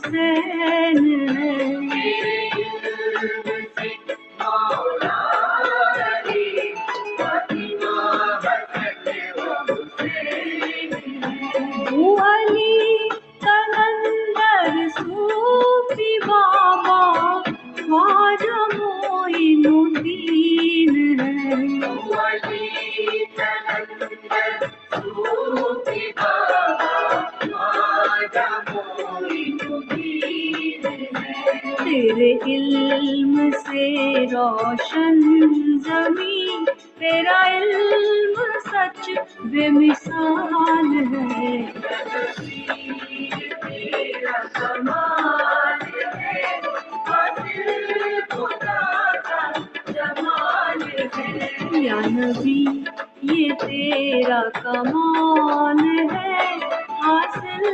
हुसैन है। वो अली कलंदर सूफी बाबा ख्वाजा मोइनुद्दीन है। तेरे इल्म से रोशन ज़मीं, तेरा इल्म सच बेमिसाल है। तेरा कमाल है, हासिल खुदा का जमाल है। या नबी ये तेरा कमाल है, हासिल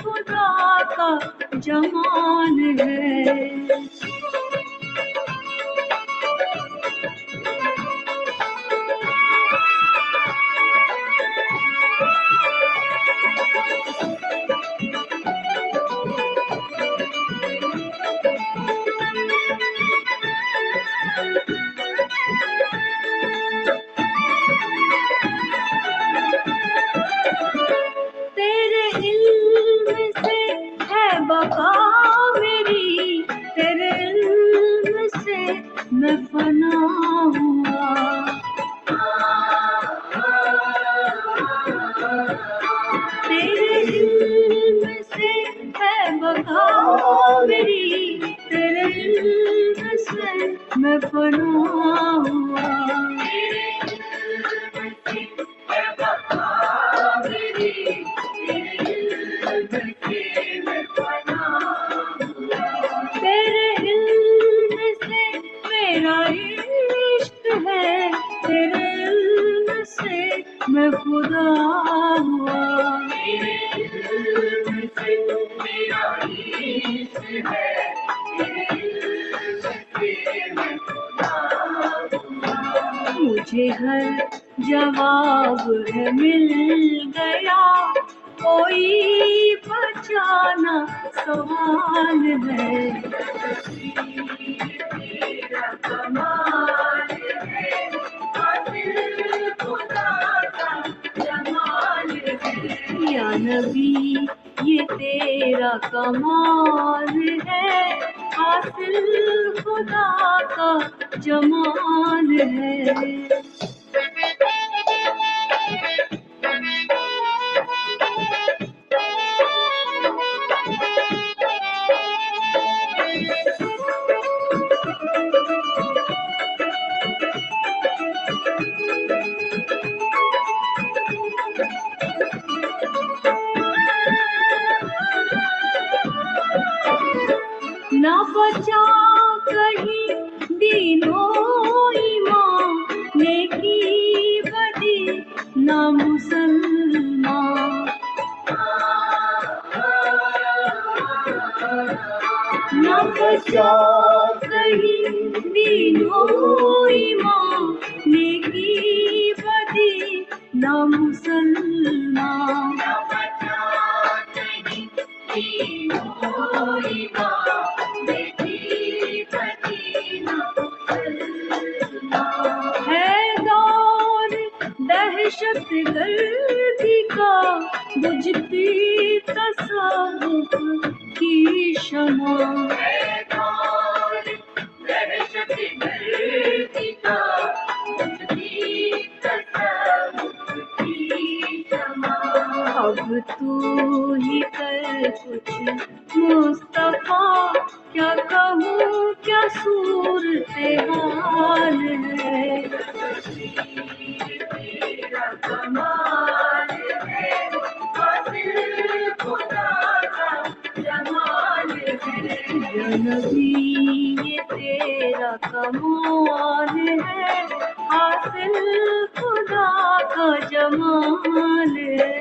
खुदा का जमाल है। तेरे इल्म से है बका मेरी, तेरे इल्म से मैं फना हुआ। तेरे इल्म से है बका मेरी, तेरे इल्म से मैं फना हुआ। तेरे इल्म से मेरा इश्क है, तेरे इल्म से मैं खुदा हुआ। तेरे इल्म से मेरा इश्क है, तेरे इल्म से मैं खुदा हुआ। मुझे हर जवाब है मिल गया, कोई बचाना सवाल है। तेरा कमाल है, हासिल खुदा का जमाल है। या नबी ये तेरा कमाल है, हासिल खुदा का जमाल है। ना बचा कहीं दीनो ईमान, नेकी बदी ना मुसलमान। ना बचा कहीं दीनो ईमान, नेकी बदी ना मुसलमान। ना बचा कहीं दीनो ईमान, दहशत गर्दी का बुझती तसव्वुफ की शमा। दहशत गर्दी का बुझती तसव्वुफ की शमा। अब तू ही कर कुछ मुस्तफा, क्या कहूँ क्या सूरत हाल है। तेरा कमाल है, हासिल खुदा का जमाल है। या नबी ये तेरा कमाल है, हासिल खुदा का जमाल है।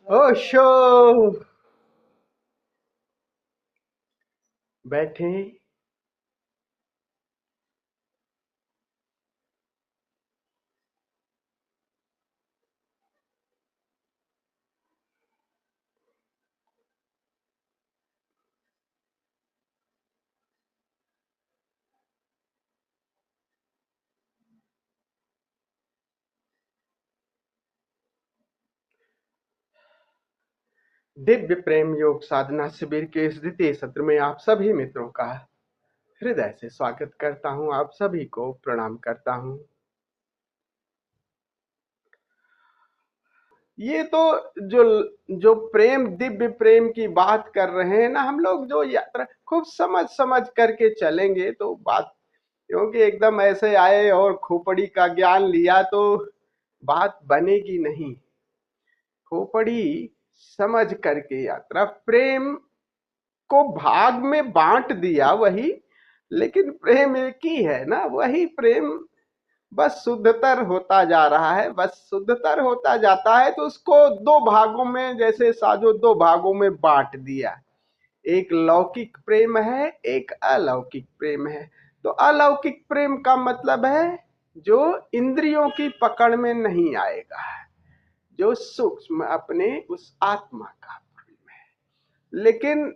ओशो, बैठे। दिव्य प्रेम योग साधना शिविर के इस द्वितीय सत्र में आप सभी मित्रों का हृदय से स्वागत करता हूं। आप सभी को प्रणाम करता हूं। ये तो जो प्रेम, दिव्य प्रेम की बात कर रहे हैं ना हम लोग, जो यात्रा खूब समझ करके चलेंगे तो बात, क्योंकि एकदम ऐसे आए और खोपड़ी का ज्ञान लिया तो बात बनेगी नहीं। खोपड़ी समझ करके यात्रा, प्रेम को भाग में बांट दिया वही, लेकिन प्रेम एक ही है ना। वही प्रेम बस शुद्धतर होता जा रहा है, बस शुद्धतर होता जाता है। तो उसको दो भागों में, जैसे साजो दो भागों में बांट दिया। एक लौकिक प्रेम है, एक अलौकिक प्रेम है। तो अलौकिक प्रेम का मतलब है जो इंद्रियों की पकड़ में नहीं आएगा, जो सूक्ष्म अपने उस आत्मा का प्रेम है। लेकिन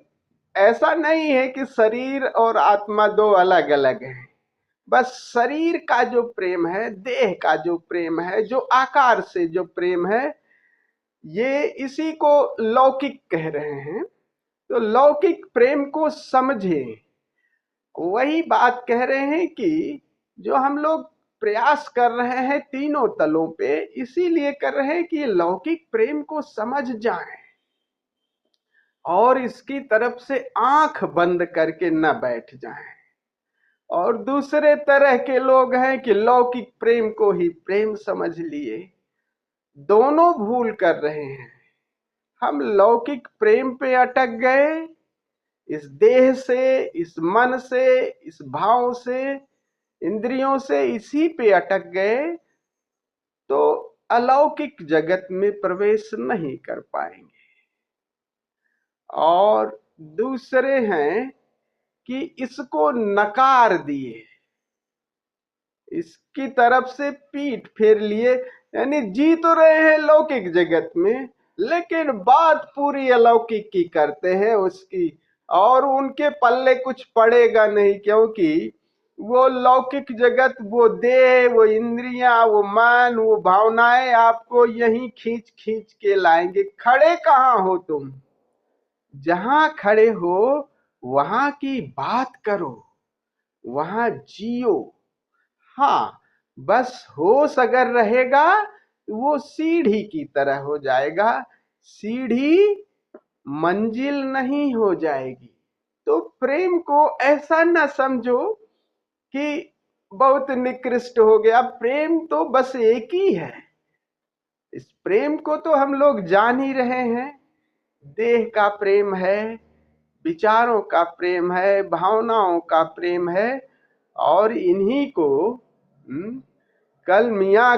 ऐसा नहीं है कि शरीर और आत्मा दो अलग अलग हैं। बस शरीर का जो प्रेम है, देह का जो प्रेम है, जो आकार से जो प्रेम है, ये इसी को लौकिक कह रहे हैं। तो लौकिक प्रेम को समझे, वही बात कह रहे हैं कि जो हम लोग प्रयास कर रहे हैं तीनों तलों पे, इसीलिए कर रहे हैं कि लौकिक प्रेम को समझ जाएं और इसकी तरफ से आंख बंद करके न बैठ जाएं। और दूसरे तरह के लोग हैं कि लौकिक प्रेम को ही प्रेम समझ लिए, दोनों भूल कर रहे हैं। हम लौकिक प्रेम पे अटक गए, इस देह से, इस मन से, इस भाव से, इंद्रियों से इसी पे अटक गए तो अलौकिक जगत में प्रवेश नहीं कर पाएंगे। और दूसरे हैं कि इसको नकार दिए, इसकी तरफ से पीठ फेर लिए, यानी जी तो रहे हैं लौकिक जगत में, लेकिन बात पूरी अलौकिक की करते हैं उसकी, और उनके पल्ले कुछ पड़ेगा नहीं, क्योंकि वो लौकिक जगत, वो देह, वो इंद्रियां, वो मन, वो भावनाएं आपको यहीं खींच खींच के लाएंगे। खड़े कहाँ हो तुम? जहां खड़े हो वहां की बात करो, वहां जियो। हाँ, बस होश अगर रहेगा वो सीढ़ी की तरह हो जाएगा, सीढ़ी मंजिल नहीं हो जाएगी। तो प्रेम को ऐसा न समझो कि बहुत निकृष्ट हो गया। प्रेम तो बस एक ही है। इस प्रेम को तो हम लोग जान ही रहे हैं। देह का प्रेम है, विचारों का प्रेम है, भावनाओं का प्रेम है, और इन्हीं को कल मियाँ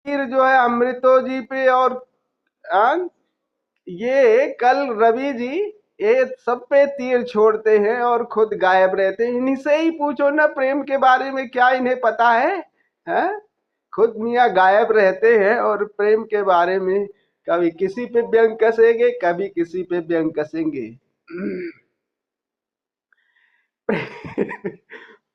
तीर जो है अमृतो जी पे, और ये कल रवि जी, ये सब पे तीर छोड़ते हैं और खुद गायब रहते हैं। इन्हीं से ही पूछो ना प्रेम के बारे में, क्या इन्हें पता है? खुद मियाँ गायब रहते हैं और प्रेम के बारे में कभी किसी पे व्यंग कसेंगे, कभी किसी पे व्यंग कसेंगे।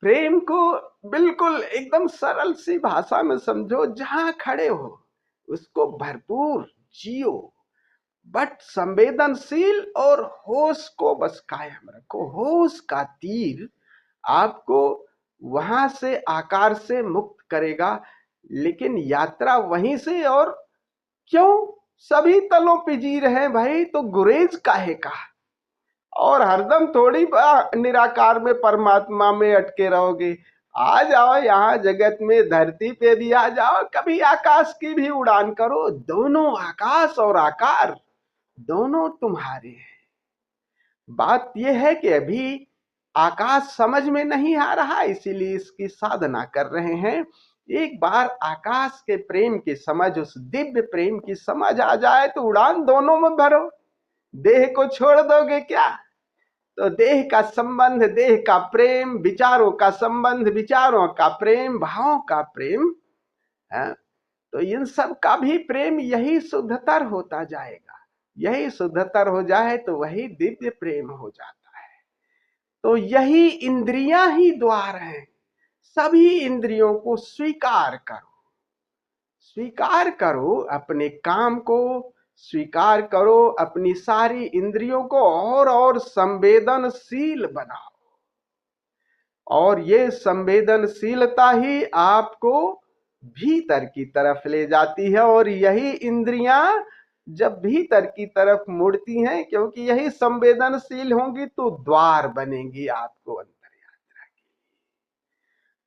प्रेम को बिल्कुल एकदम सरल सी भाषा में समझो, जहां खड़े हो उसको भरपूर जियो, बट संवेदनशील और होश को बस कायम रखो। होश का तीर आपको वहां से आकार से मुक्त करेगा, लेकिन यात्रा वहीं से। और क्यों सभी तलों पे जी रहे हैं भाई, तो गुरेज काहे का? और हरदम थोड़ी निराकार में परमात्मा में अटके रहोगे। आ जाओ यहाँ जगत में, धरती पे भी आ जाओ, कभी आकाश की भी उड़ान करो। दोनों आकाश और आकार दोनों तुम्हारे हैं। बात यह है कि अभी आकाश समझ में नहीं आ रहा, इसीलिए इसकी साधना कर रहे हैं। एक बार आकाश के प्रेम की समझ, उस दिव्य प्रेम की समझ आ जाए तो उड़ान दोनों में भरो। देह को छोड़ दोगे क्या? तो देह का संबंध, देह का प्रेम, विचारों का संबंध, विचारों का प्रेम, भावों का प्रेम है, तो इन सब का भी प्रेम यही शुद्धतर होता जाएगा। यही शुद्धतर हो जाए तो वही दिव्य प्रेम हो जाता है। तो यही इंद्रियां ही द्वार हैं। सभी इंद्रियों को स्वीकार करो, स्वीकार करो अपने काम को, स्वीकार करो अपनी सारी इंद्रियों को, और संवेदनशील बनाओ। और ये संवेदनशीलता ही आपको भीतर की तरफ ले जाती है। और यही इंद्रियां जब भीतर की तरफ मुड़ती हैं, क्योंकि यही संवेदनशील होंगी, तो द्वार बनेंगी आपको अंतर यात्रा की।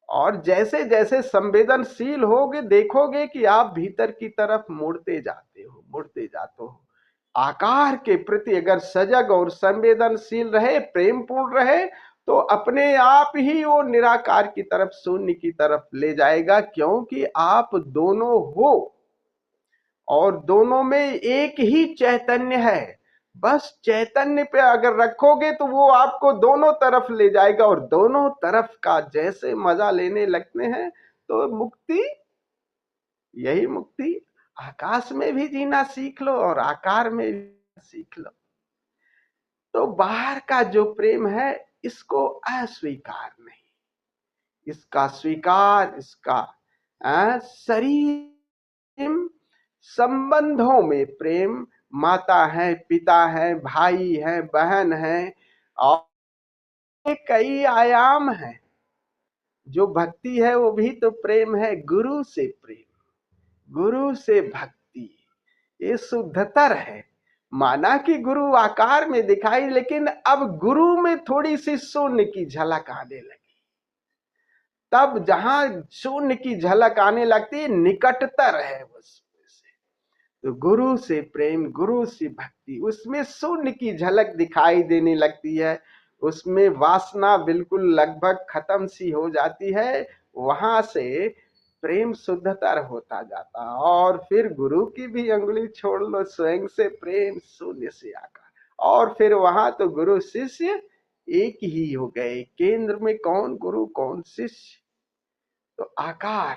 और जैसे जैसे संवेदनशील होगे, देखोगे कि आप भीतर की तरफ मुड़ते जाते हो, मुड़ते जाते हो। आकार के प्रति अगर सजग और संवेदनशील रहे, प्रेम पूर्ण रहे, तो अपने आप ही वो निराकार की तरफ, शून्य की तरफ ले जाएगा। क्योंकि आप दोनों हो और दोनों में एक ही चैतन्य है। बस चैतन्य पे अगर रखोगे तो वो आपको दोनों तरफ ले जाएगा। और दोनों तरफ का जैसे मजा लेने लगते हैं तो मुक्ति, यही मुक्ति। आकाश में भी जीना सीख लो और आकार में भी सीख लो। तो बाहर का जो प्रेम है, इसको अस्वीकार नहीं, इसका स्वीकार, इसका शरीर संबंधों में प्रेम, माता है, पिता है, भाई है, बहन है, और कई आयाम है। जो भक्ति है वो भी तो प्रेम है। गुरु से प्रेम, गुरु से भक्ति, ये शुद्धतर है। माना कि गुरु आकार में दिखाई, लेकिन अब गुरु में थोड़ी सी शून्य की झलक आने लगी। तब जहां शून्य की झलक आने लगती है, निकटतर है बस। तो गुरु से प्रेम, गुरु से भक्ति, उसमें शून्य की झलक दिखाई देने लगती है। उसमें वासना बिल्कुल लगभग खत्म सी हो जाती है। वहां से प्रेम शुद्धतर होता जाता। और फिर गुरु की भी अंगुली छोड़ लो, स्वयं से प्रेम, शून्य से आकार। और फिर वहां तो गुरु शिष्य एक ही हो गए। केंद्र में कौन गुरु, कौन शिष्य? तो आकार,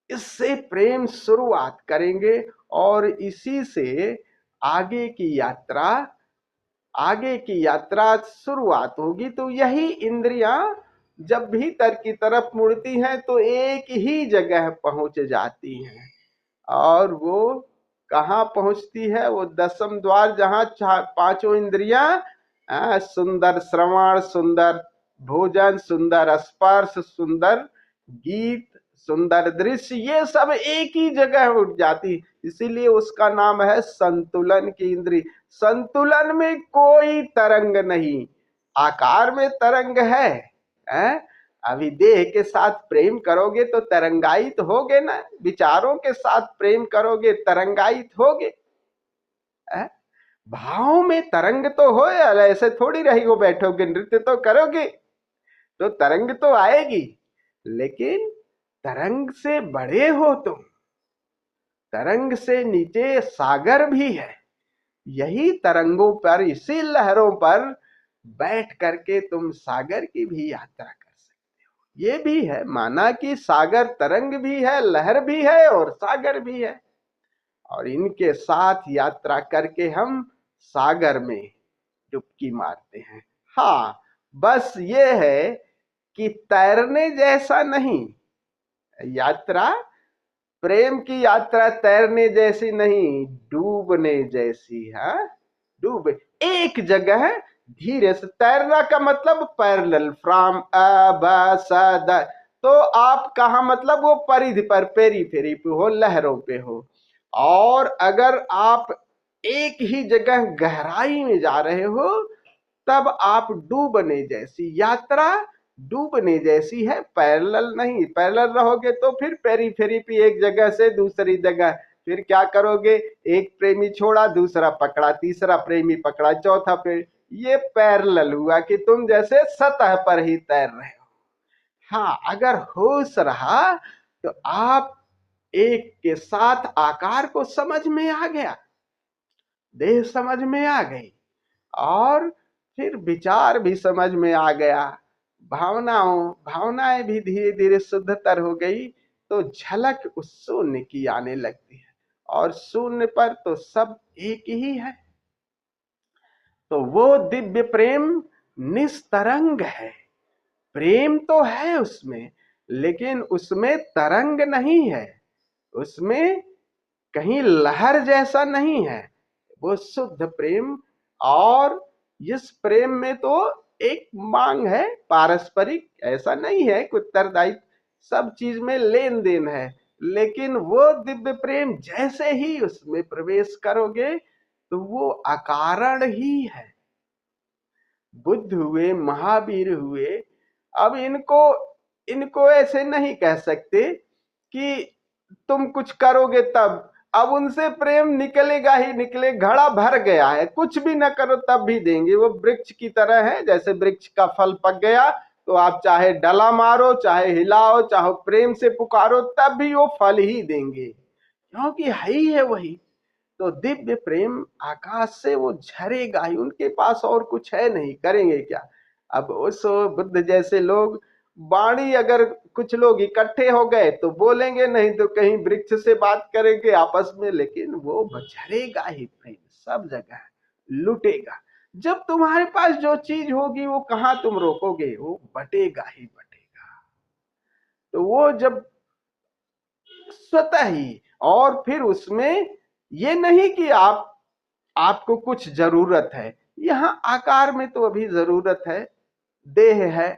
इससे प्रेम शुरुआत करेंगे और इसी से आगे की यात्रा, आगे की यात्रा शुरुआत होगी। तो यही इंद्रियां जब भीतर की तरफ मुड़ती हैं तो एक ही जगह पहुंच जाती हैं। और वो कहाँ पहुंचती है? वो दसम द्वार, जहां पांचों इंद्रियां, सुंदर श्रवण, सुंदर भोजन, सुंदर स्पर्श, सुंदर गीत, सुंदर दृश्य, ये सब एक ही जगह उठ जाती। इसीलिए उसका नाम है संतुलन की इंद्री। संतुलन में कोई तरंग नहीं। आकार में तरंग है? अभी देह के साथ प्रेम करोगे तो तरंगायित होगे ना, विचारों के साथ प्रेम करोगे तरंगायित होगे। भाव में तरंग तो हो, ऐसे थोड़ी रही हो बैठोगे, नृत्य तो करोगे तो तरंग तो आएगी। लेकिन तरंग से बड़े हो तुम, तरंग से नीचे सागर भी है। यही तरंगों पर, इसी लहरों पर बैठ करके तुम सागर की भी यात्रा कर सकते हो। ये भी है, माना कि सागर तरंग भी है, लहर भी है और सागर भी है, और इनके साथ यात्रा करके हम सागर में डुबकी मारते हैं। हाँ, बस ये है कि तैरने जैसा नहीं, यात्रा प्रेम की यात्रा तैरने जैसी नहीं, डूबने जैसी है। डूबे एक जगह धीरे से, तैरना का मतलब पैरेलल फ्रॉम अ ब स द, तो आप कहा मतलब वो परिधि पर, पेरी फेरी पे हो, लहरों पे हो। और अगर आप एक ही जगह गहराई में जा रहे हो, तब आप डूबने जैसी यात्रा, डूबने जैसी है, पैरेलल नहीं। पैरेलल रहोगे तो फिर पेरी फेरी पे, एक जगह से दूसरी जगह, फिर क्या करोगे, एक प्रेमी छोड़ा, दूसरा पकड़ा, तीसरा प्रेमी पकड़ा, चौथा पे, ये पैरेलल हुआ कि तुम जैसे सतह पर ही तैर रहे हो। हाँ, अगर होश रहा तो आप एक के साथ आकार को समझ में आ गया, देह समझ में आ गई, और फिर विचार भी समझ में आ गया, भावनाएं भी धीरे धीरे शुद्धतर हो गई, तो झलक उस शून्य की आने लगती है, और शून्य पर तो सब एक ही है। तो वो दिव्य प्रेम निस्तरंग है। प्रेम तो है उसमें, लेकिन उसमें तरंग नहीं है, उसमें कहीं लहर जैसा नहीं है, वो शुद्ध प्रेम। और इस प्रेम में तो एक मांग है पारस्परिक, ऐसा नहीं है कि उत्तरदायित्व, सब चीज में लेन देन है, लेकिन वो दिव्य प्रेम जैसे ही उसमें प्रवेश करोगे तो वो अकारण ही है। बुद्ध हुए, महावीर हुए, अब इनको इनको ऐसे नहीं कह सकते कि तुम कुछ करोगे तब, अब उनसे प्रेम निकलेगा ही निकले, घड़ा भर गया है, कुछ भी ना करो तब भी देंगे। वो वृक्ष की तरह है, जैसे वृक्ष का फल पक गया तो आप चाहे डला मारो, चाहे हिलाओ, चाहे प्रेम से पुकारो, तब भी वो फल ही देंगे, क्योंकि है ही है वही। तो दिव्य प्रेम आकाश से वो झरेगा ही, उनके पास और कुछ है नहीं, करेंगे क्या। अब उस बुद्ध जैसे लोग, वाणी अगर कुछ लोग इकट्ठे हो गए तो बोलेंगे, नहीं तो कहीं वृक्ष से बात करेंगे आपस में, लेकिन वो झरेगा ही प्रेम, सब जगह लुटेगा। जब तुम्हारे पास जो चीज होगी वो कहाँ तुम रोकोगे, वो बटेगा ही बटेगा। तो वो जब स्वतः ही, और फिर उसमें ये नहीं कि आपको कुछ जरूरत है, यहाँ आकार में तो अभी जरूरत है, देह है,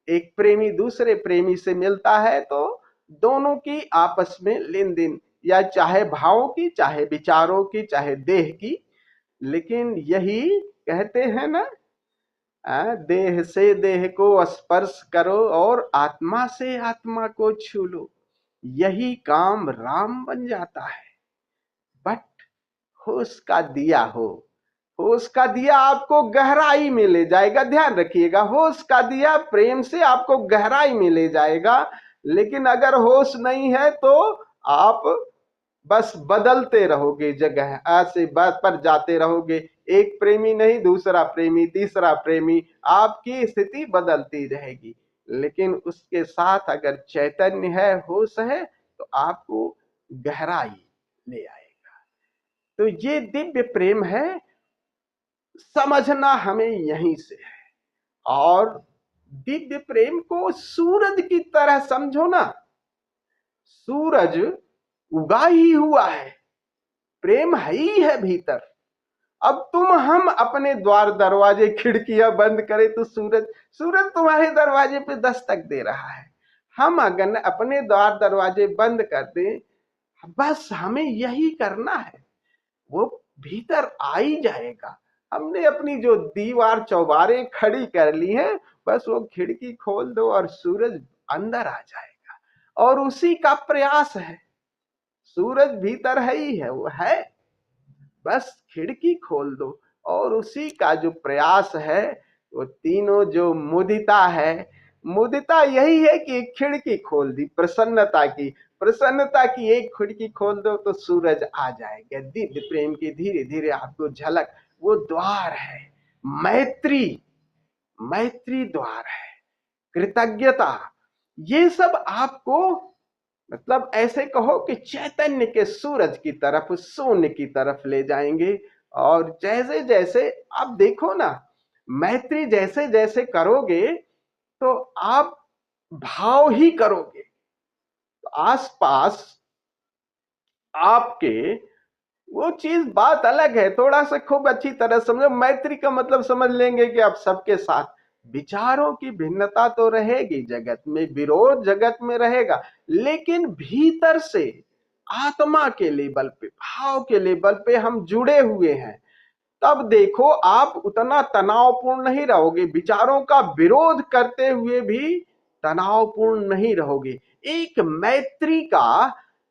एक प्रेमी दूसरे प्रेमी से मिलता है तो दोनों की आपस में लेन देन, या चाहे भावों की, चाहे विचारों की, चाहे देह की। लेकिन यही कहते हैं ना, देह से देह को स्पर्श करो और आत्मा से आत्मा को छू लो, यही काम राम बन जाता है। बट होश का दिया हो, होश का दिया आपको गहराई में ले जाएगा, ध्यान रखिएगा, होश का दिया प्रेम से आपको गहराई में ले जाएगा। लेकिन अगर होश नहीं है तो आप बस बदलते रहोगे, जगह ऐसे बात पर जाते रहोगे, एक प्रेमी नहीं, दूसरा प्रेमी, तीसरा प्रेमी, आपकी स्थिति बदलती रहेगी। लेकिन उसके साथ अगर चैतन्य है, होश है, तो आपको गहराई ले आएगा। तो ये दिव्य प्रेम है, समझना हमें यहीं से है। और दिव्य प्रेम को सूरज की तरह समझो ना, सूरज उगा ही हुआ है, प्रेम है ही है भीतर। अब हम अपने द्वार दरवाजे खिड़कियां बंद करें तो सूरज तुम्हारे दरवाजे पे दस्तक दे रहा है। हम अगर अपने द्वार दरवाजे बंद कर दें, बस हमें यही करना है, वो भीतर आ ही जाएगा। हमने अपनी जो दीवार चौबारे खड़ी कर ली है, बस वो खिड़की खोल दो और सूरज अंदर आ जाएगा। और उसी का प्रयास है, सूरज भीतर है ही है, वो है, बस खिड़की खोल दो। और उसी का जो प्रयास है, वो तीनों जो मुदिता है, मुदिता यही है कि एक खिड़की खोल दी, प्रसन्नता की एक खिड़की खोल दो तो सूरज आ जाएगा। दिव्य प्रेम की धीरे धीरे आपको झलक, वो द्वार है, मैत्री, मैत्री द्वार है, कृतज्ञता, ये सब आपको मतलब ऐसे कहो कि चैतन्य के सूरज की तरफ, शून्य की तरफ ले जाएंगे। और जैसे जैसे आप देखो ना, मैत्री जैसे जैसे करोगे तो आप भाव ही करोगे, आसपास आपके वो चीज बात अलग है। थोड़ा सा खूब अच्छी तरह समझो, मैत्री का मतलब समझ लेंगे कि आप सबके साथ, विचारों की भिन्नता तो रहेगी जगत में, विरोध जगत में रहेगा, लेकिन भीतर से आत्मा के लेवल पे, भाव के लेवल पे हम जुड़े हुए हैं। तब देखो आप उतना तनावपूर्ण नहीं रहोगे, विचारों का विरोध करते हुए भी तनावपूर्ण नहीं रहोगे। एक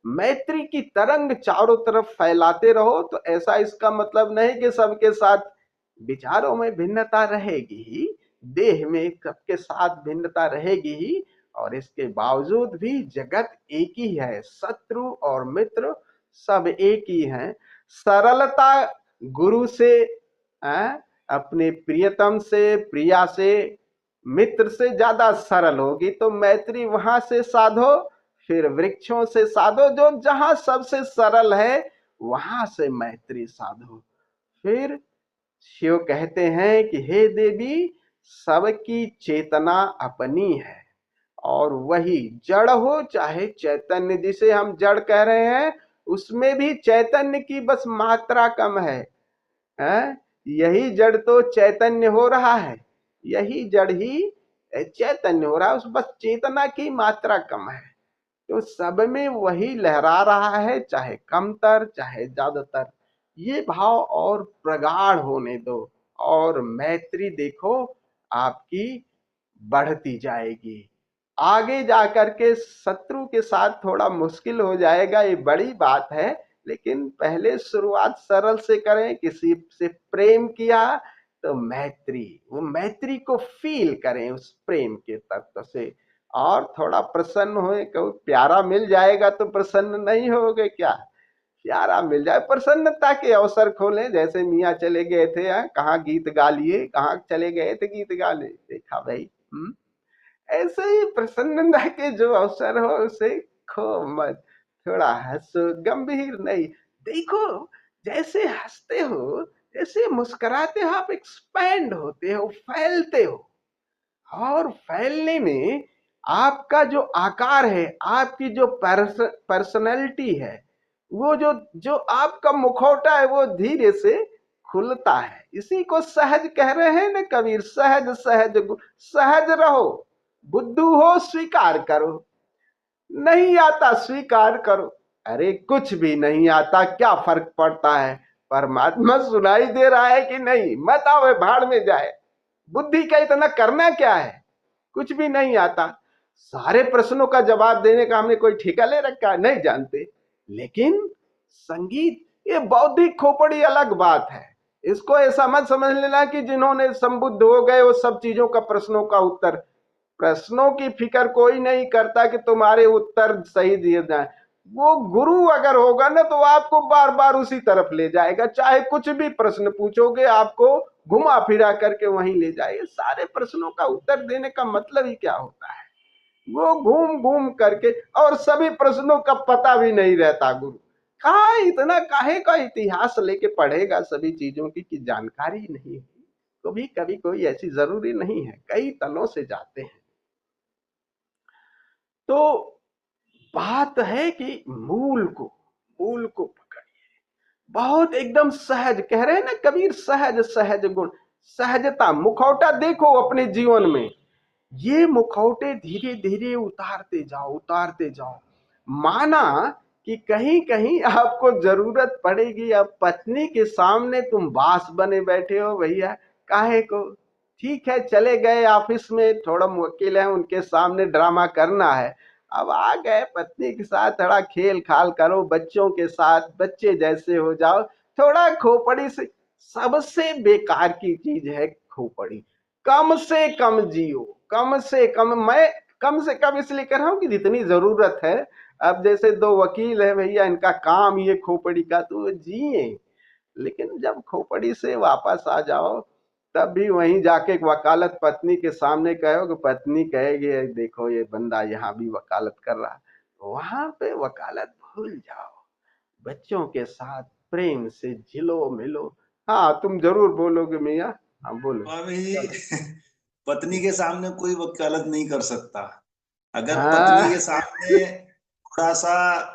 मैत्री की तरंग चारों तरफ फैलाते रहो। तो ऐसा इसका मतलब नहीं कि सबके साथ विचारों में भिन्नता रहेगी ही, देह में सबके साथ भिन्नता रहेगी ही, और इसके बावजूद भी जगत एक ही है, शत्रु और मित्र सब एक ही हैं। सरलता गुरु से, अपने प्रियतम से, प्रिया से, मित्र से ज्यादा सरल होगी। तो मैत्री वहां से साधो, फिर वृक्षों से साधो, जो जहां सबसे सरल है वहां से मैत्री साधो। फिर शिव कहते हैं कि हे देवी, सबकी चेतना अपनी है, और वही जड़ हो चाहे चैतन्य, जिसे हम जड़ कह रहे हैं उसमें भी चैतन्य की बस मात्रा कम है। यही जड़ तो चैतन्य हो रहा है, यही जड़ ही चैतन्य हो रहा है, उस बस चेतना की मात्रा कम है। तो सब में वही लहरा रहा है, चाहे कमतर चाहे ज्यादातर। ये भाव और प्रगाढ़ होने दो, और मैत्री देखो आपकी बढ़ती जाएगी। आगे जाकर के शत्रु के साथ थोड़ा मुश्किल हो जाएगा, ये बड़ी बात है, लेकिन पहले शुरुआत सरल से करें। किसी से प्रेम किया तो मैत्री, वो मैत्री को फील करें उस प्रेम के तत्व से, और थोड़ा प्रसन्न होए। कहो प्यारा मिल जाएगा तो प्रसन्न नहीं होगे क्या? प्यारा मिल जाए, प्रसन्नता के अवसर खोलें। जैसे मियाँ चले गए थे, कहाँ गीत गा लिए, कहाँ चले गए थे गीत गाने, देखा भाई। ऐसे ही प्रसन्नता के जो अवसर हो उसे खो मत, थोड़ा हंसो, गंभीर नहीं। देखो जैसे हंसते हो, जैसे मुस्कुराते हो, आप एक्सपैंड होते हो, फैलते हो। और फैलने में आपका जो आकार है, आपकी जो पर्सनैलिटी है, वो जो जो आपका मुखौटा है, वो धीरे से खुलता है। इसी को सहज कह रहे हैं ना कबीर, सहज सहज सहज रहो, बुद्धू हो स्वीकार करो, नहीं आता स्वीकार करो। अरे कुछ भी नहीं आता, क्या फर्क पड़ता है? परमात्मा सुनाई दे रहा है कि नहीं? मत आवे भाड़ में जाए, बुद्धि का इतना करना क्या है? कुछ भी नहीं आता। सारे प्रश्नों का जवाब देने का हमने कोई ठेका ले रखा है? नहीं जानते। लेकिन संगीत, ये बौद्धिक खोपड़ी अलग बात है। इसको ऐसा मत समझ लेना कि जिन्होंने संबुद्ध हो गए वो सब चीजों का, प्रश्नों का उत्तर, प्रश्नों की फिक्र कोई नहीं करता कि तुम्हारे उत्तर सही दिए जाए। वो गुरु अगर होगा ना तो आपको बार बार उसी तरफ ले जाएगा, चाहे कुछ भी प्रश्न पूछोगे आपको घुमा फिरा करके वहीं ले जाएगा। सारे प्रश्नों का उत्तर देने का मतलब ही क्या होता है? वो घूम घूम करके, और सभी प्रश्नों का पता भी नहीं रहता गुरु। कहा इतना काहे का इतिहास लेके पढ़ेगा सभी चीजों की जानकारी नहीं है। कभी कभी कोई ऐसी जरूरी नहीं है, कई तलों से जाते हैं। तो बात है कि मूल को पकड़िए। बहुत एकदम सहज कह रहे हैं ना कबीर, सहज सहज गुण, सहजता। मुखौटा देखो अपने जीवन में, ये मुखौटे धीरे धीरे उतारते जाओ। माना कि कहीं कहीं आपको जरूरत पड़ेगी, अब पत्नी के सामने तुम बास बने बैठे हो, भैया काहे को? ठीक है, चले गए ऑफिस में, थोड़ा मुश्किल है, उनके सामने ड्रामा करना है। अब आ गए पत्नी के साथ, थोड़ा खेल खाल करो, बच्चों के साथ बच्चे जैसे हो जाओ, थोड़ा खोपड़ी से। सबसे बेकार की चीज है खोपड़ी। कम से कम जियो, कम से कम। मैं कम से कम इसलिए कह रहा हूं कि जितनी जरूरत है। अब जैसे दो वकील है भैया, इनका काम ये खोपड़ी का, तो जिए, लेकिन जब खोपड़ी से वापस आ जाओ तब भी वहीं जाके वकालत पत्नी के सामने कहो कि पत्नी कहेगी देखो ये बंदा यहाँ भी वकालत कर रहा, वहां पे वकालत भूल जाओ, बच्चों के साथ प्रेम से झिलो मिलो। हाँ तुम जरूर बोलोगे मियाँ, हाँ बोलो। स्वामी जी, पत्नी के सामने कोई वकालत नहीं कर सकता। अगर पत्नी हाँ के सामने थोड़ा सा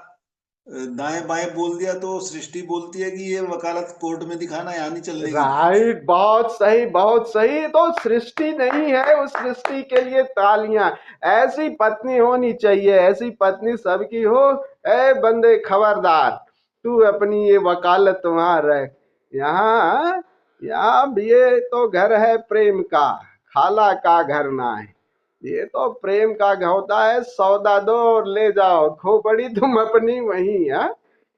दाएं बाएं बोल दिया तो सृष्टि बोलती है कि ये वकालत कोर्ट में दिखाना, यहाँ नहीं चलने की। राइट, बहुत सही बहुत सही। तो सृष्टि नहीं है, उस सृष्टि के लिए तालियां। ऐसी पत्नी होनी चाहिए, ऐसी पत्नी सबकी हो। ए बंदे खबरदार, तू अपनी ये वकालत वहां रख, यहाँ यहाँ ये तो घर है प्रेम का, खाला का घर ना है। ये तो प्रेम का घर होता है, सौदा दो और ले जाओ, खोपड़ी तुम अपनी वहीं। हाँ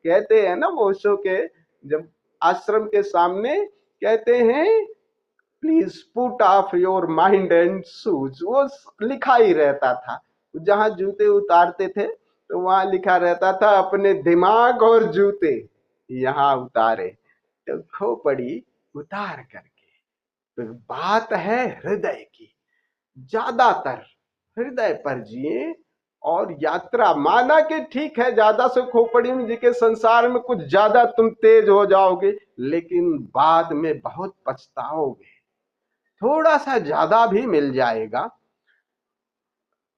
कहते हैं ना वो शो के, जब आश्रम के सामने कहते हैं please put off your mind and shoes, वो लिखा ही रहता था। जहां जूते उतारते थे तो वहां लिखा रहता था अपने दिमाग और जूते यहाँ उतारे। तो खोपड़ी उतार करके, तो बात है हृदय की, ज्यादातर हृदय पर जिए और यात्रा। माना कि ठीक है ज्यादा से खोपड़ी में जी के संसार में कुछ ज्यादा तुम तेज हो जाओगे, लेकिन बाद में बहुत पछताओगे। थोड़ा सा ज्यादा भी मिल जाएगा।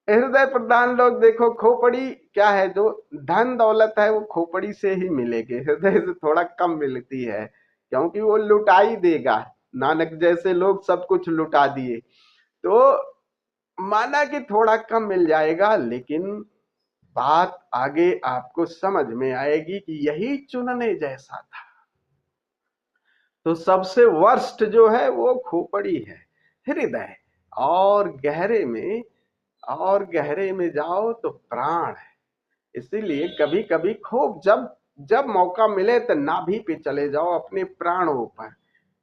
हृदय प्रधान लोग देखो, खोपड़ी क्या है, जो धन दौलत है वो खोपड़ी से ही मिलेगी, हृदय से थोड़ा कम मिलती है, क्योंकि वो लुटा ही देगा। नानक जैसे लोग सब कुछ लुटा दिए, तो माना कि थोड़ा कम मिल जाएगा, लेकिन बात आगे आपको समझ में आएगी कि यही चुनने जैसा था। तो सबसे वर्स्ट जो है वो खोपड़ी है, हृदय। और गहरे में जाओ तो प्राण है। इसीलिए कभी कभी खूब जब जब मौका मिले तो नाभि पे चले जाओ, अपने प्राणों पर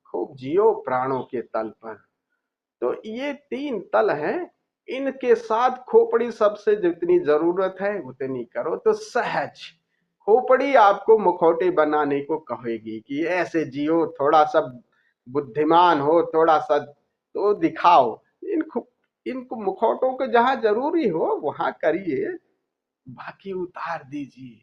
खूब जियो, प्राणों के तल पर। तो ये 3 तल हैं, इनके साथ खोपड़ी सबसे जितनी जरूरत है उतनी करो। तो सहज खोपड़ी आपको मुखौटे बनाने को कहेगी कि ऐसे जियो, थोड़ा सा बुद्धिमान हो, थोड़ा सा तो दिखाओ। इनको मुखौटों के जहां जरूरी हो वहां करिए, बाकी उतार दीजिए।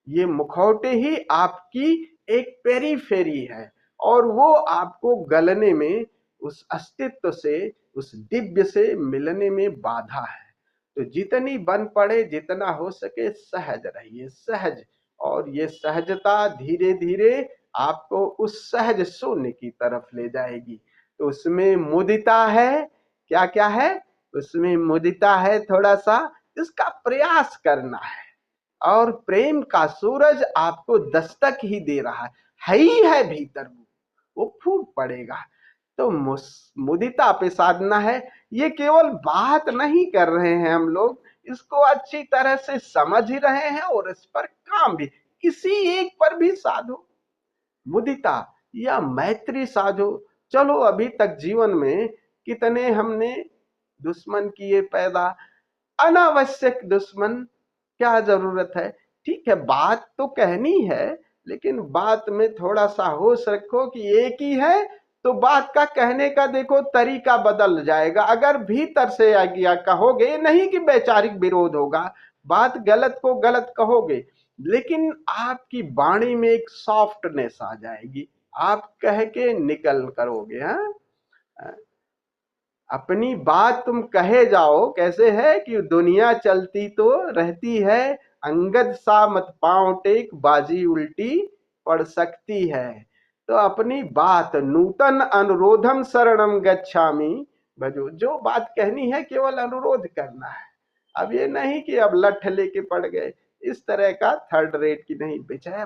ये मुखौटे ही आपकी एक पेरीफेरी है, और वो आपको गलने में, उस अस्तित्व से, उस दिव्य से मिलने में बाधा है। तो जितनी बन पड़े, जितना हो सके सहज रहिए, सहज। और ये सहजता धीरे धीरे आपको उस सहज शून्य की तरफ ले जाएगी। तो उसमें मुदिता है, क्या क्या है उसमें? मुदिता है, थोड़ा सा इसका प्रयास करना है। और प्रेम का सूरज आपको दस्तक ही दे रहा है ही है भीतर, वो फूट पड़ेगा। तो मुदिता पे साधना है। ये केवल बात नहीं कर रहे हैं हम लोग, इसको अच्छी तरह से समझ ही रहे हैं और इस पर काम भी। किसी एक पर भी साधो मुदिता या मैत्री साधो। चलो अभी तक जीवन में कितने हमने दुश्मन किए पैदा, अनावश्यक दुश्मन, क्या जरूरत है? ठीक है बात तो कहनी है, लेकिन बात में थोड़ा सा होश रखो कि एक ही है, तो बात का कहने का देखो तरीका बदल जाएगा। अगर भीतर से आज्ञा कहोगे, नहीं कि वैचारिक विरोध होगा, बात गलत को गलत कहोगे, लेकिन आपकी वाणी में एक सॉफ्टनेस आ जाएगी, आप कह के निकल करोगे। हाँ, अपनी बात तुम कहे जाओ। कैसे है कि दुनिया चलती तो रहती है, अंगद सा मत पांव टेक, बाजी उल्टी पड़ सकती है। तो अपनी बात, नूतन अनुरोधम शरणम गच्छामि भजो, जो बात कहनी है केवल अनुरोध करना है। अब ये नहीं कि अब लठ लेके पड़ गए, इस तरह का थर्ड रेट की नहीं,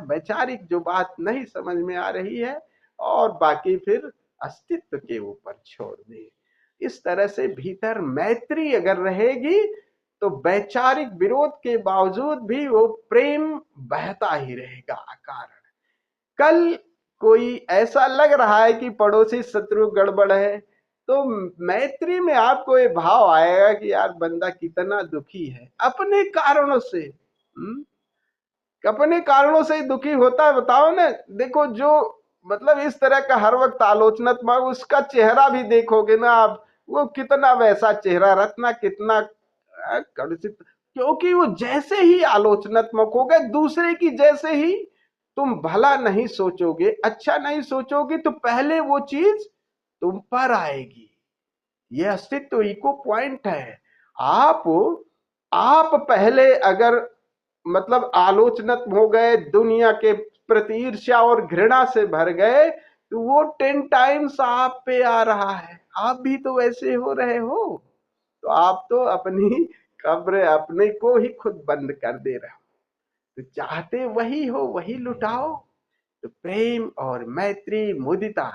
वैचारिक जो बात नहीं समझ में आ रही है, और बाकी फिर अस्तित्व के ऊपर छोड़ दे। इस तरह से भीतर मैत्री अगर रहेगी तो वैचारिक विरोध के बावजूद भी वो प्रेम बहता ही रहेगा अकारण। कल कोई ऐसा लग रहा है कि पड़ोसी शत्रु गड़बड़ है, तो मैत्री में आपको ये भाव आएगा कि यार बंदा कितना दुखी है अपने कारणों से। अपने कारणों से ही दुखी होता है, बताओ ना। देखो जो मतलब इस तरह का हर वक्त आलोचनात्मक, उसका चेहरा भी देखोगे ना आप, वो कितना वैसा चेहरा रखना, कितना कलुषित, क्योंकि वो जैसे ही आलोचनात्मक हो गए, दूसरे की जैसे ही तुम भला नहीं सोचोगे, अच्छा नहीं सोचोगे, तो पहले वो चीज तुम पर आएगी। ये अस्तित्व इको पॉइंट है। आप आप पहले अगर मतलब आलोचनात्मक हो गए, दुनिया के प्रति ईर्ष्या और घृणा से भर गए, तो वो 10 टाइम्स आप पे आ रहा है। आप भी तो वैसे हो रहे हो, तो आप तो अपनी कब्र अपने को ही खुद बंद कर दे रहे हो। तो चाहते वही हो वही लुटाओ। तो प्रेम और मैत्री मुदिता,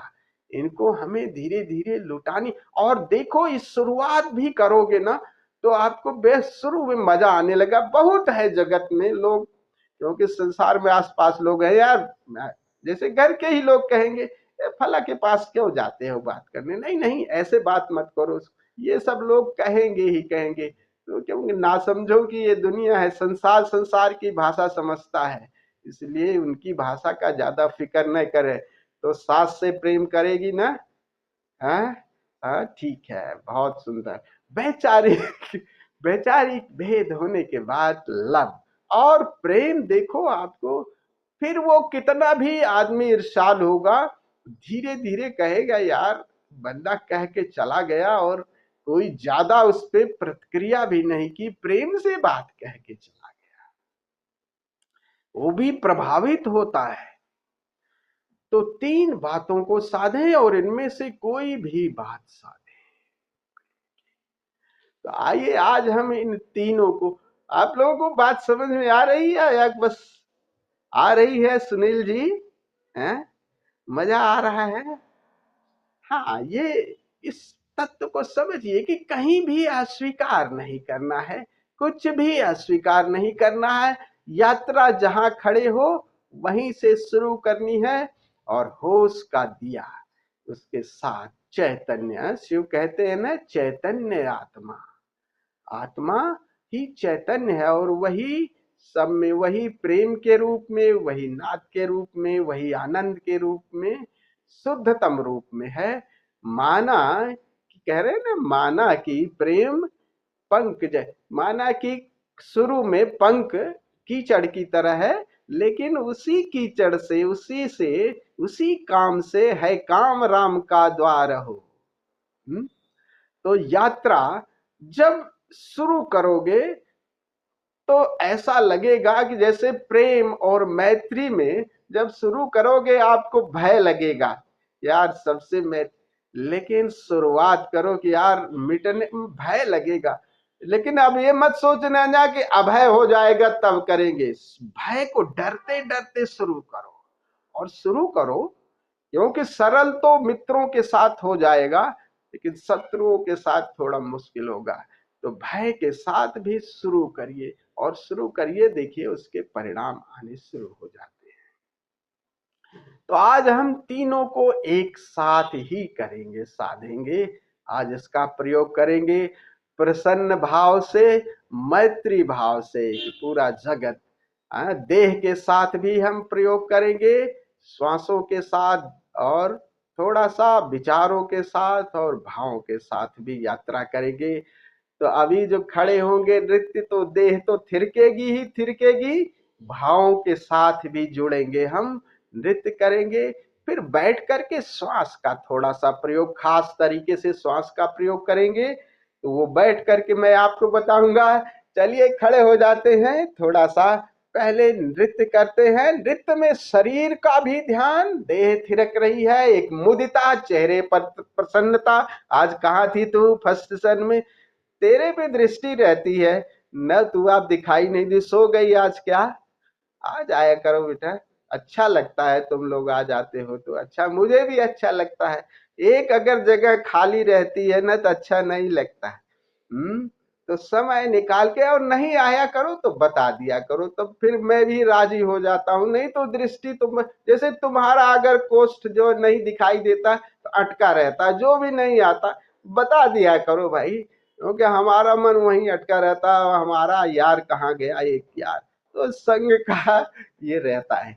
इनको हमें धीरे धीरे लुटानी। और देखो, इस शुरुआत भी करोगे ना तो आपको बेस शुरू में मजा आने लगा। बहुत है जगत में लोग, क्योंकि संसार में आसपास लोग हैं यार, जैसे घर के ही लोग कहेंगे फला के पास क्यों जाते हो बात करने, नहीं नहीं ऐसे बात मत करो, ये सब लोग कहेंगे ही कहेंगे। तो क्योंकि ना समझो कि ये दुनिया है, संसार संसार की भाषा समझता है, इसलिए उनकी भाषा का ज्यादा फिक्र न करे। तो सास से प्रेम करेगी ना? हाँ हाँ, ठीक है, बहुत सुंदर। वैचारिक वैचारिक भेद होने के बाद लव और प्रेम, देखो आपको फिर वो कितना भी आदमी ईर्ष्याल होगा, धीरे धीरे कहेगा यार, बंदा कह के चला गया और कोई ज्यादा उस पर प्रतिक्रिया भी नहीं की, प्रेम से बात कह के चला गया, वो भी प्रभावित होता है। तो 3 बातों को साधे और इनमें से कोई भी बात साधे। तो आइए आज हम इन तीनों को, आप लोगों को बात समझ में आ रही है या बस आ रही है सुनील जी? हैं, मजा आ रहा है? हाँ, ये इस तत्व को समझिए कि कहीं भी अस्वीकार नहीं करना है, कुछ भी अस्वीकार नहीं करना है। यात्रा जहां खड़े हो वहीं से शुरू करनी है, और होश का दिया उसके साथ चैतन्य, शिव कहते हैं ना चैतन्य आत्मा, आत्मा ही चैतन्य है, और वही सब में, वही प्रेम के रूप में, वही नाद के रूप में, वही आनंद के रूप में, शुद्धतम रूप में है। माना कह रहे हैं ना, माना कि प्रेम पंख जय, माना कि शुरू में पंख कीचड़ की तरह है, लेकिन उसी कीचड़ से, उसी काम से है काम राम का द्वार हो। तो यात्रा जब शुरू करोगे तो ऐसा लगेगा कि जैसे प्रेम और मैत्री में जब शुरू करोगे आपको भय लगेगा यार सबसे मैं, लेकिन शुरुआत करो कि यार मिटने भय लगेगा, लेकिन अब ये मत सोचना ना कि अभय हो जाएगा तब करेंगे। भय को डरते डरते शुरू करो, और शुरू करो, क्योंकि सरल तो मित्रों के साथ हो जाएगा, लेकिन शत्रुओं के साथ थोड़ा मुश्किल होगा। तो भय के साथ भी शुरू करिए, और शुरू करिए, देखिए उसके परिणाम आने शुरू हो जाते हैं। तो आज हम तीनों को एक साथ ही करेंगे, साधेंगे। आज इसका प्रयोग करेंगे प्रसन्न भाव से, मैत्री भाव से। पूरा जगत देह के साथ भी हम प्रयोग करेंगे, श्वासों के साथ, और थोड़ा सा विचारों के साथ और भावों के साथ भी यात्रा करेंगे। तो अभी जो खड़े होंगे नृत्य, तो देह तो थिरकेगी ही थिरकेगी, भावों के साथ भी जुड़ेंगे, हम नृत्य करेंगे। फिर बैठ करके श्वास का थोड़ा सा प्रयोग, खास तरीके से श्वास का प्रयोग करेंगे, तो वो बैठ करके मैं आपको बताऊंगा। चलिए खड़े हो जाते हैं, थोड़ा सा पहले नृत्य करते हैं। नृत्य में शरीर का भी ध्यान, देह थिरक रही है, एक मुदिता, चेहरे पर प्रसन्नता। आज कहाँ थी तू फर्स्ट सन में, तेरे पे दृष्टि रहती है न, तू आप दिखाई नहीं दी, सो गई आज क्या? आ जाया करो बेटा, अच्छा लगता है तुम लोग आ जाते हो तो, अच्छा मुझे भी अच्छा लगता है। एक अगर जगह खाली रहती है ना तो अच्छा नहीं लगता है। तो समय निकाल के, और नहीं आया करो तो बता दिया करो, तो फिर मैं भी राजी हो जाता हूँ। नहीं तो दृष्टि तुम, जैसे तुम्हारा अगर कोष्ठ जो नहीं दिखाई देता तो अटका रहता, जो भी नहीं आता बता दिया करो भाई, क्योंकि हमारा मन वहीं अटका रहता है, हमारा यार कहाँ गया एक यार, तो संग का ये रहता है।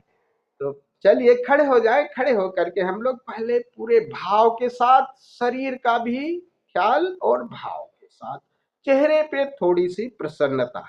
तो चलिए खड़े हो जाए। खड़े हो करके हम लोग पहले पूरे भाव के साथ, शरीर का भी ख्याल और भाव के साथ, चेहरे पे थोड़ी सी प्रसन्नता।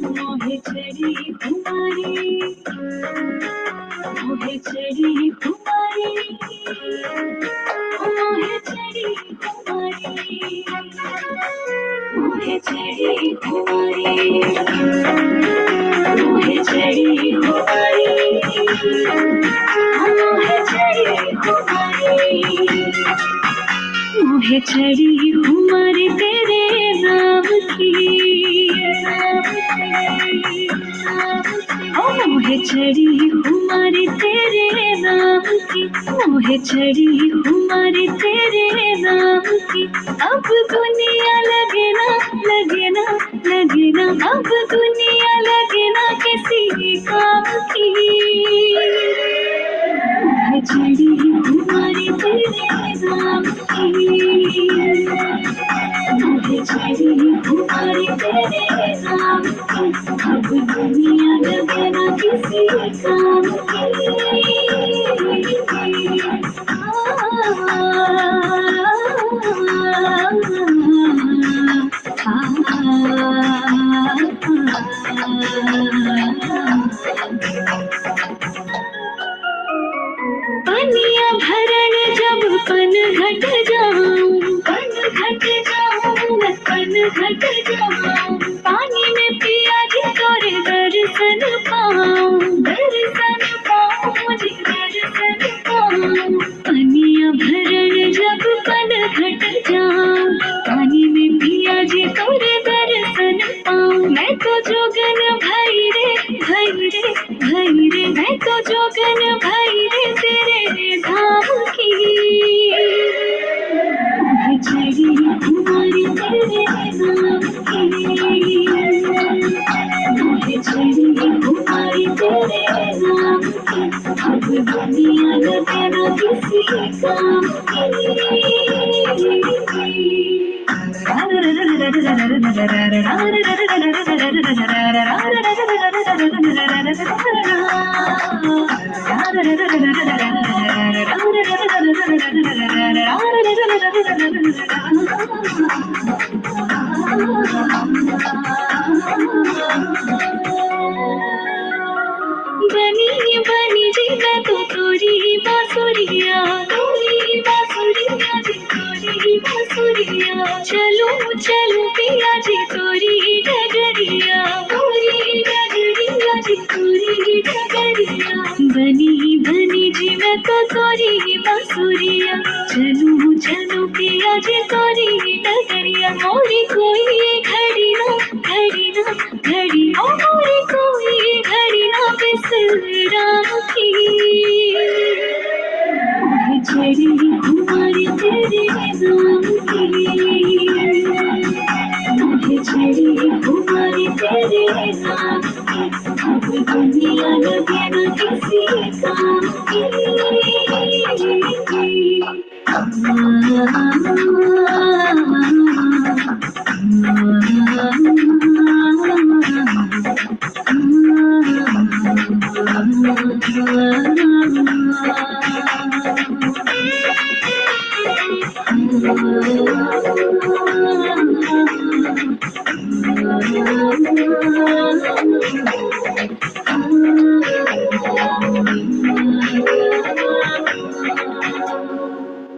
मोहे चढ़ी खुमारी, मोहे चढ़ी खुमारी, मोहे चढ़ी खुमारी, मोहे चढ़ी खुमारी, मोहे चढ़ी खुमारी, मोहे चढ़ी खुमारी, मोहे चढ़ी खुमारी तेरे नाम की, मोहे चढ़ी खुमारी तेरे नाम की, मोहे चढ़ी खुमारी तेरे नाम की। अब दुनिया लगे ना, लगे ना, लगे ना, अब दुनिया लगे ना किसी काम की। मोहे चढ़ी खुमारी तेरे नाम की, मोहे चढ़ी खुमारी तेरे नाम की। अब दुनिया लगे ना किसी काम की। पनिया भरण जब पन घट जाऊं, पन घट जाऊं, पन घट जाऊं, पानी में पिया जी तोरे दर्शन पाऊं, दर्शन पाऊं, मुझे दर्शन पाऊं। पनिया भरण जब पन घट जाऊं, पानी में पिया जी तोरे दर्शन पाऊं। मैं तो जोगन भई रे, भई रे, भई रे, मैं तो जोगन भई रे तेरे धाम की। मोहे चढ़ी खुमारी तेरे नाम की, मोहे चढ़ी खुमारी तेरे नाम की। अब दुनिया लगे ना किसी काम की। बनी बनी जी मैं तो तोरी बांसुरिया, तोरी बांसुरिया जी, तोरी बांसुरिया। चलूं चलूं पिया जी तोरी डगरिया, तोरी डगरिया जी, तोरी डगरिया। बनी बनी जी मैं तो तोरी बांसुरिया, चलूं चलूं पिया जी तोरी डगरिया। मोरी कोई घड़ी ना, घड़ी ना, घड़ी, ओ मोरी कोई घड़ी ना बिसराम की। मोहे चढ़ी खुमारी तेरे नाम की, मोहे चढ़ी खुमारी तेरे नाम की। अब दुनिया लगे ना किसी काम की।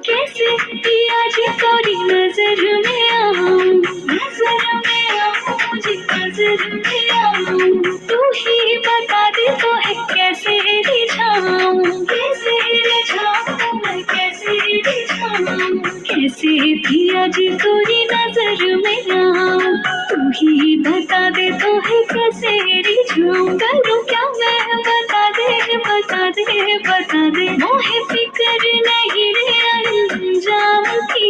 कैसे पिया जी तोरी नजर में आऊं, नजर में आऊं, मुझे नजर में आऊं। तू ही बता दे तो है कैसे रिझाऊं, कैसे रिझाऊं, मैं कैसे रिझाऊं। कैसे पिया जी तोरी नजर में आऊं, तू ही बता दे तो है कैसे रिझाऊं। करूं क्या मैं बता दे, बता दे, बता दे। मोहे फिक्र नहीं रे अंजाम की।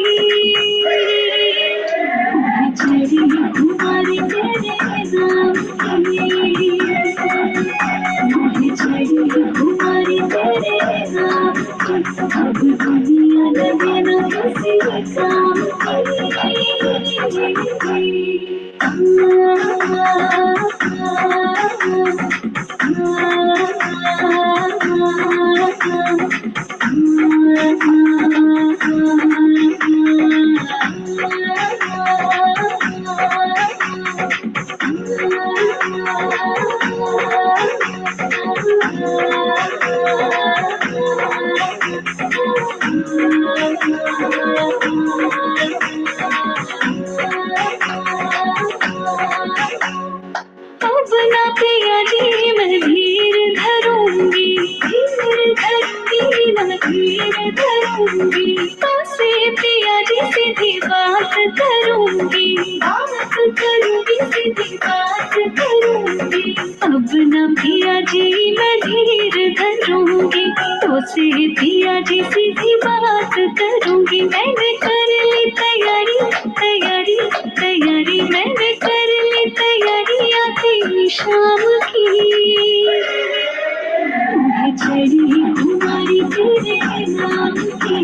अब ना पिया जी मैं धीर धरूंगी, धीर धरूंगी ना धीर धरूंगी, तुमसे पिया जी सीधी बात करूंगी, बात करूंगी सीधी बात करूंगी। अब ना पिया जी मैं धीर धरूंगी, तुमसे पिया जी सीधी बात करूंगी। मैंने कर ली तैयारी तैयारी तैयारी, मैंने कर ली तैयारी आती शाम की, मैं चढ़ी कुमारी तेरे नाम की,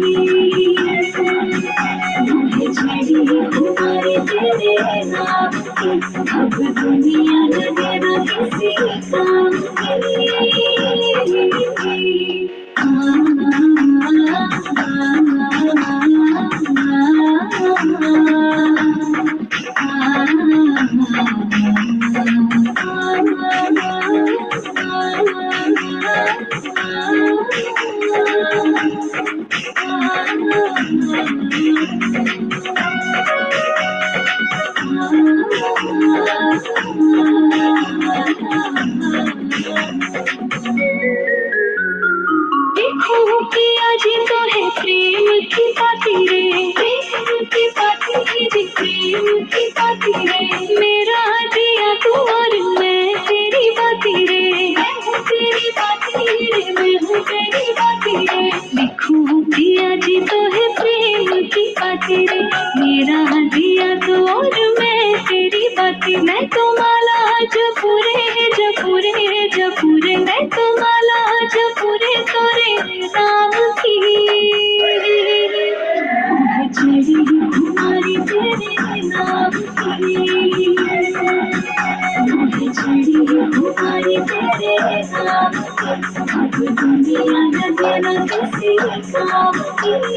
मैं चढ़ी कुमारी तेरे नाम की, अब दुनिया लगे ना किसी काम की। देखो पिया जी तो है प्रेम की बाती रे, प्रेम की बाती जी, प्रेम की बाती रे। मेरा दिया तू और मैं तेरी बाती रे, मैं हूँ तेरी बाती रे, मैं हूँ तेरी बाती रे। देखो पिया जी तो है प्रेम की बाती रे, मेरा दिया तू और मैं तेरी बाती। मैं तो माला जपूरे जपूरे जपूरे, मैं तो माला जपूरे तोरे नाम की, मैं चढ़ी कुमारी तेरे नाम की, मैं चढ़ी कुमारी तेरे नाम की, अब दुनिया लगे ना किसी काम की।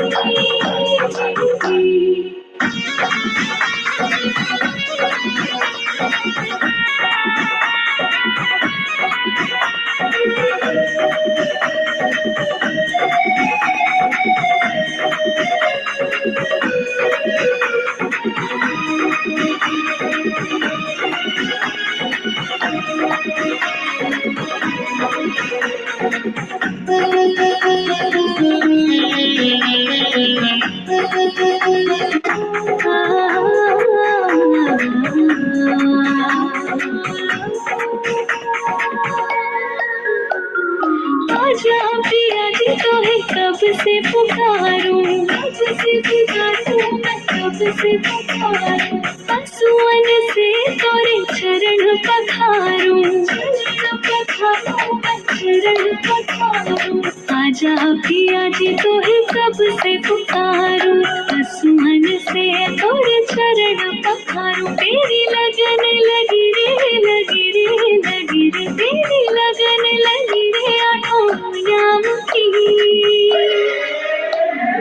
आजा पिया जी तो है कब से पुकारूं, कब से पुकारूं, मैं कब से पुकारूं। आंसुओं से तोरे चरण पखारूं, चरण पखारूं, मैं चरण पखारूं। आजा पिया जी तो है कब से पुकारूं, आंसुओं से तोरे चरण पखारूं। तेरी लगन लगी रे, लगी रे, लगी रे, तेरी लगन लगी रे आठों याम की,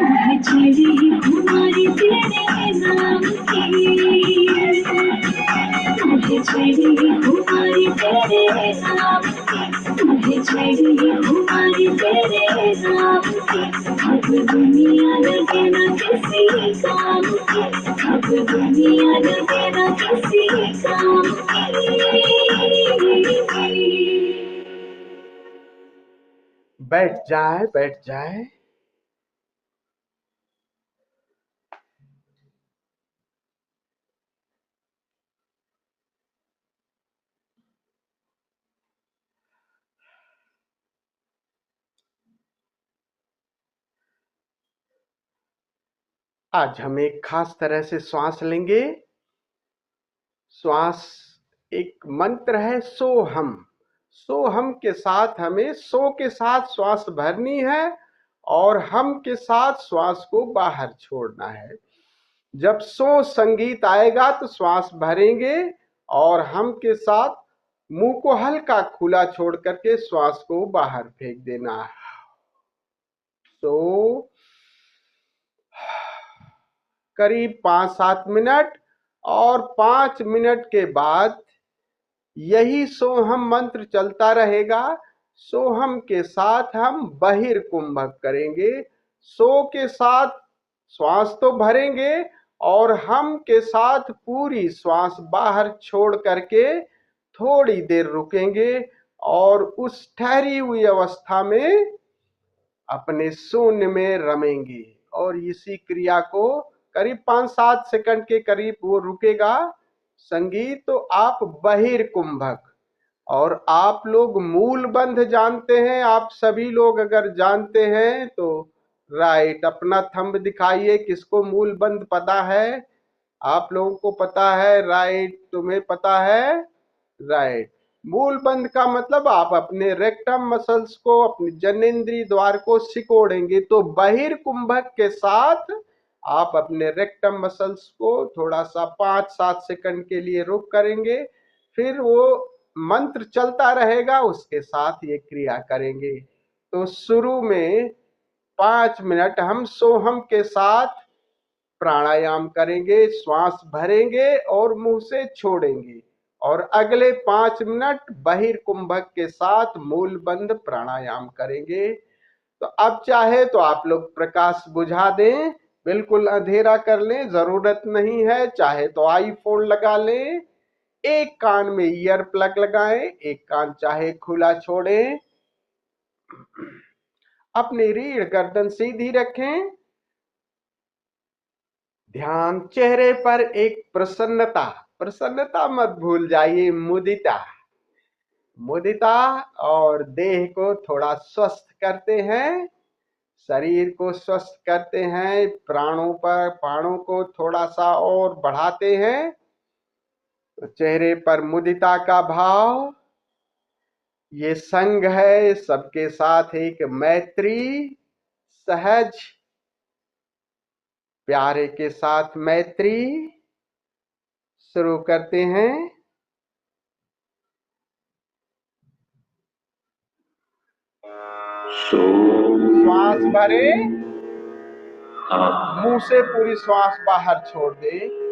मैं चढ़ी कुमारी तेरे नाम की, मैं चढ़ी कुमारी तेरे नाम की, मैं चढ़ी कुमारी तेरे नाम की। अब दुनिया लगे ना किसी काम की, अब दुनिया लगे ना किसी काम की। बैठ जाए बैठ जाए। आज हम एक खास तरह से श्वास लेंगे। श्वास एक मंत्र है, सोहम। सोहम के साथ हमें सो के साथ श्वास भरनी है और हम के साथ श्वास को बाहर छोड़ना है। जब सो संगीत आएगा तो श्वास भरेंगे और हम के साथ मुंह को हल्का खुला छोड़ करके श्वास को बाहर फेंक देना है। तो करीब 5-7 मिनट और 5 मिनट के बाद यही सोहम मंत्र चलता रहेगा। सोहम के साथ हम बहिर्कुंभक करेंगे। सो के साथ श्वास तो भरेंगे और हम के साथ पूरी श्वास बाहर छोड़ करके थोड़ी देर रुकेंगे और उस ठहरी हुई अवस्था में अपने शून्य में रमेंगे। और इसी क्रिया को करीब 5-7 सेकंड के करीब वो रुकेगा संगीत। तो आप बहिर्कुंभक, और आप लोग मूल बंध जानते हैं, आप सभी लोग अगर जानते हैं तो राइट अपना थंब दिखाइए। किसको मूल बंध पता है? आप लोगों को पता है, राइट। तुम्हें पता है, राइट। मूल बंध का मतलब आप अपने रेक्टम मसल्स को, अपने जनेंद्रिय द्वार को सिकोड़ेंगे। तो बहिर्कुंभक के साथ आप अपने रेक्टम मसल्स को थोड़ा सा 5-7 सेकंड के लिए रुक करेंगे, फिर वो मंत्र चलता रहेगा, उसके साथ ये क्रिया करेंगे। तो शुरू में 5 मिनट हम सोहम के साथ प्राणायाम करेंगे, श्वास भरेंगे और मुंह से छोड़ेंगे, और अगले 5 मिनट बहिर्कुंभक के साथ मूल बंध प्राणायाम करेंगे। तो अब चाहे तो आप लोग प्रकाश बुझा दें, बिल्कुल अंधेरा कर लें, जरूरत नहीं है। चाहे तो आईफोन लगा लें, एक कान में ईयर प्लग लगाएं, एक कान चाहे खुला छोड़ें। अपनी रीढ़ गर्दन सीधी रखें। ध्यान चेहरे पर एक प्रसन्नता, प्रसन्नता मत भूल जाइए, मुदिता, मुदिता। और देह को थोड़ा स्वस्थ करते हैं, शरीर को स्वस्थ करते हैं, प्राणों को थोड़ा सा और बढ़ाते हैं। तो चेहरे पर मुदिता का भाव, ये संग है सबके साथ, एक मैत्री, सहज प्यारे के साथ मैत्री। शुरू करते हैं। श्वास भरे, मुंह से पूरी श्वास बाहर छोड़ दे।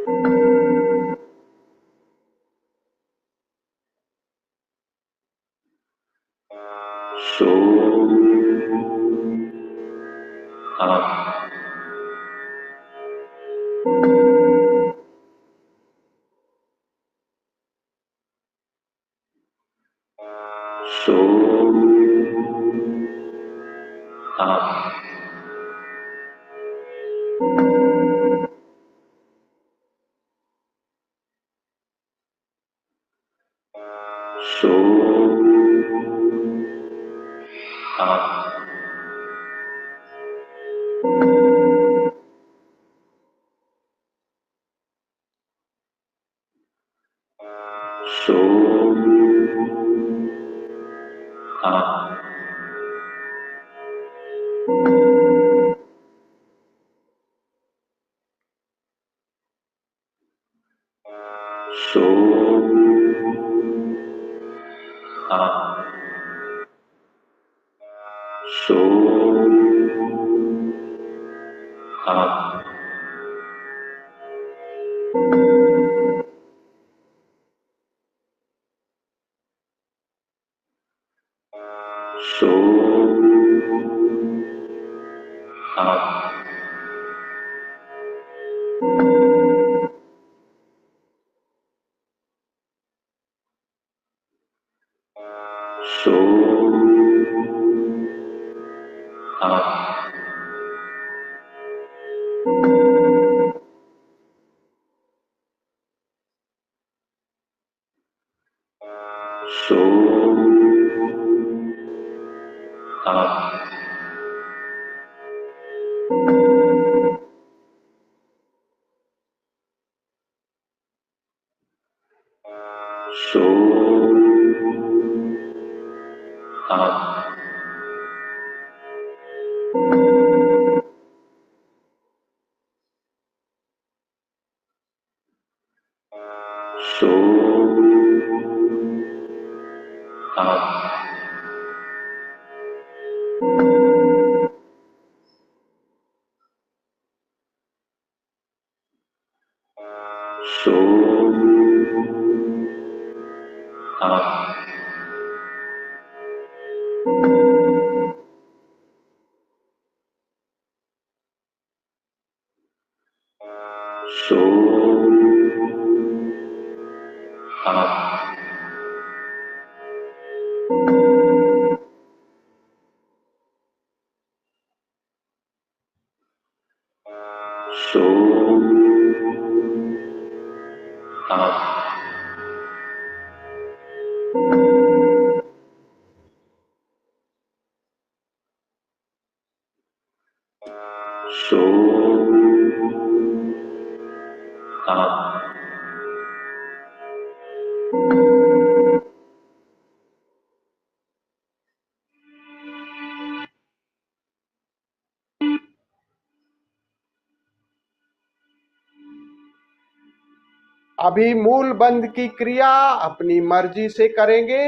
अभी मूल बंद की क्रिया अपनी मर्जी से करेंगे।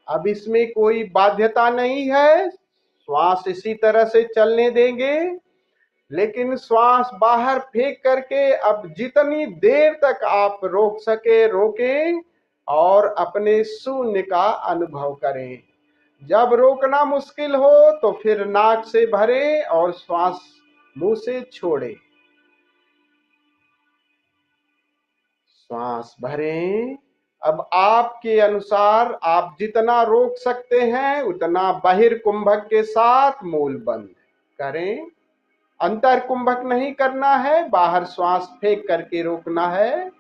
अब इसमें कोई बाध्यता नहीं है, श्वास इसी तरह से चलने देंगे, लेकिन श्वास बाहर फेंक करके अब जितनी देर तक आप रोक सके रोकें और अपने शून्य का अनुभव करें। जब रोकना मुश्किल हो तो फिर नाक से भरें और श्वास मुंह से छोड़ें। श्वास भरें। अब आपके अनुसार आप जितना रोक सकते हैं उतना बहिर्कुंभक के साथ मूल बंद करें। अंतर कुंभक नहीं करना है, बाहर श्वास फेंक करके रोकना है।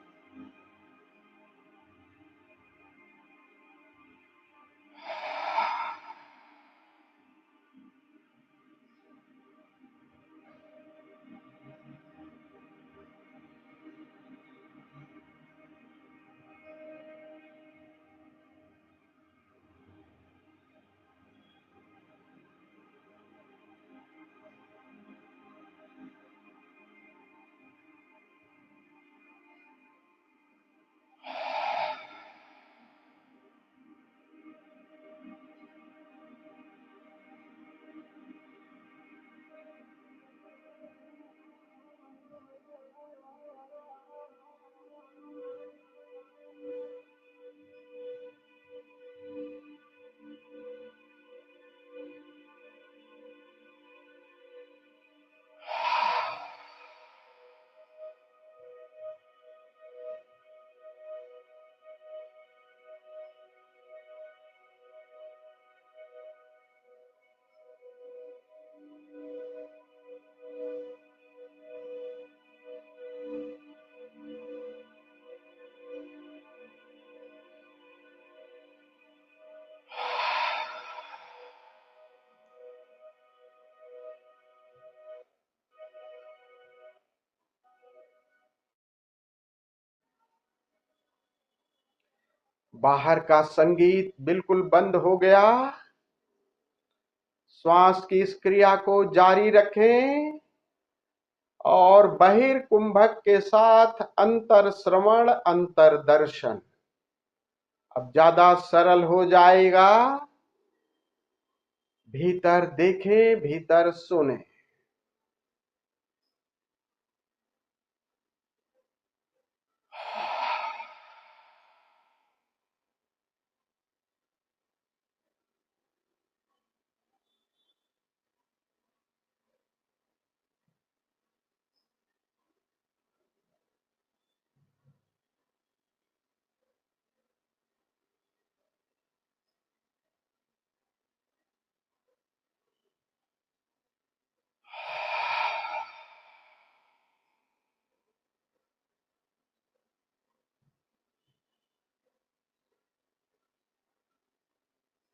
बाहर का संगीत बिल्कुल बंद हो गया। श्वास की इस क्रिया को जारी रखें और बहिर्कुंभक के साथ अंतर श्रवण अंतर दर्शन अब ज्यादा सरल हो जाएगा। भीतर देखें, भीतर सुने।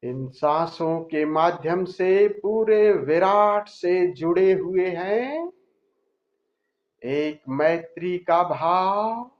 इन सांसों के माध्यम से पूरे विराट से जुड़े हुए हैं। एक मैत्री का भाव,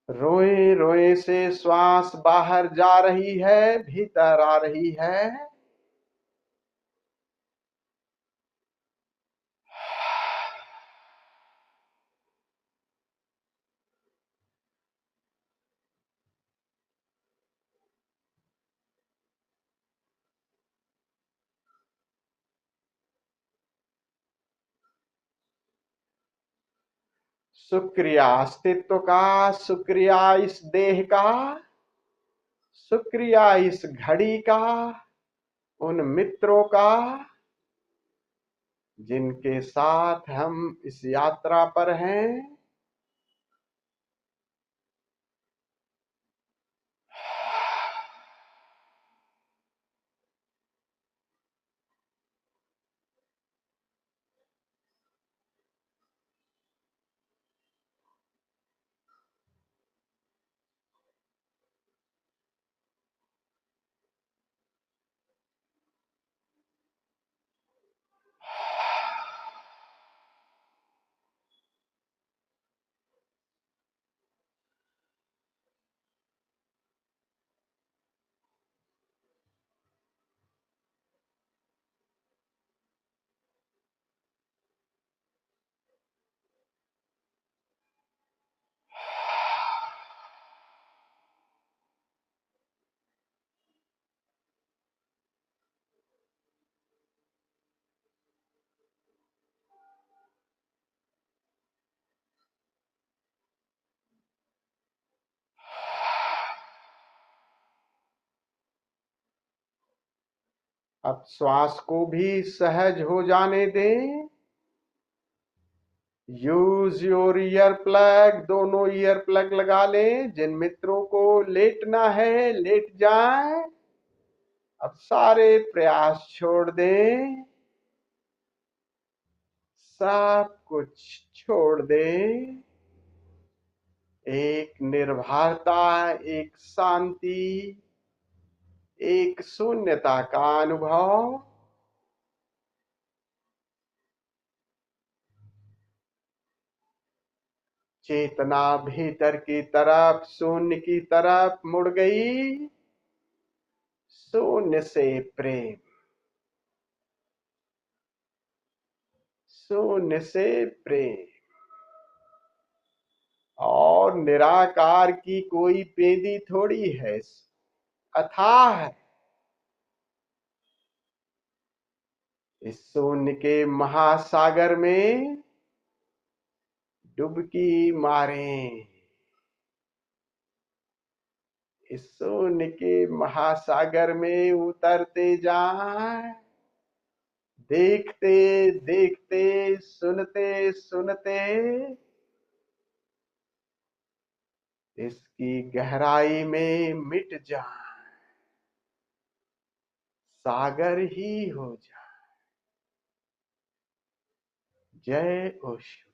रोए रोए से श्वास बाहर जा रही है, भीतर आ रही है। शुक्रिया अस्तित्व का, शुक्रिया इस देह का, शुक्रिया इस घड़ी का, उन मित्रों का जिनके साथ हम इस यात्रा पर हैं। अब श्वास को भी सहज हो जाने दें। यूज योर ईयर प्लग, दोनों ईयर प्लग लगा लें। जिन मित्रों को लेटना है लेट जाएं। अब सारे प्रयास छोड़ दें, सब कुछ छोड़ दें। एक निर्भरता, एक शांति, एक शून्यता का अनुभव। चेतना भीतर की तरफ, शून्य की तरफ मुड़ गई। शून्य से प्रेम, शून्य से प्रेम। और निराकार की कोई पेंदी थोड़ी है, अथाह है। इस शून्य के महासागर में डुबकी मारें। इस शून्य के महासागर में उतरते जाएं। देखते देखते, सुनते सुनते इसकी गहराई में मिट जाएं, सागर ही हो जाए। जय ओशो।